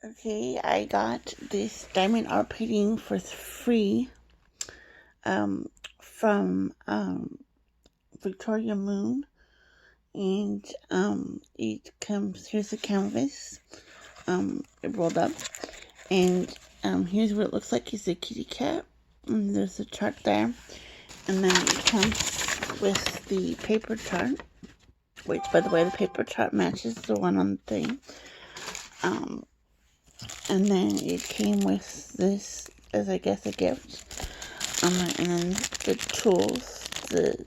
Okay, I got this diamond art painting for free from Victoria Moon, and it comes, here's the canvas, it rolled up, and here's what it looks like. It's a kitty cat, and there's a chart there, and then it comes with the paper chart, which, by the way, the paper chart matches the one on the thing. And then it came with this as, I guess, a gift. And then the tools, the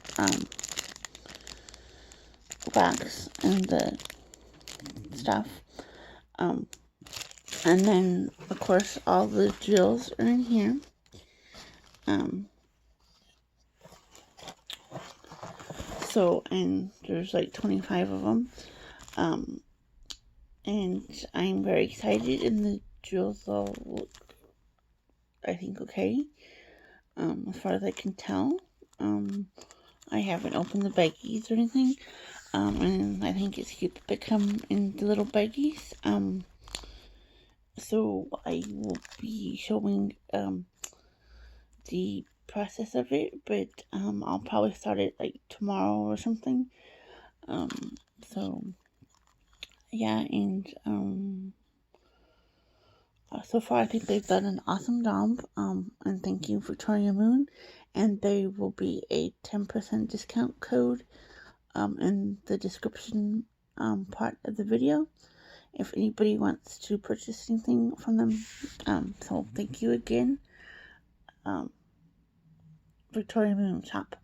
wax and the stuff. And then, of course, all the drills are in here. And there's like 25 of them. And I'm very excited, and the drills all look, I think, okay. As far as I can tell. I haven't opened the baggies or anything. And I think it's cute that they come in the little baggies. So I will be showing the process of it, but I'll probably start it like tomorrow or something. So yeah, and so far I think they've done an awesome job. And thank you, Victoria Moon. And there will be a 10% discount code in the description part of the video if anybody wants to purchase anything from them. So thank you again, Victoria Moon Shop.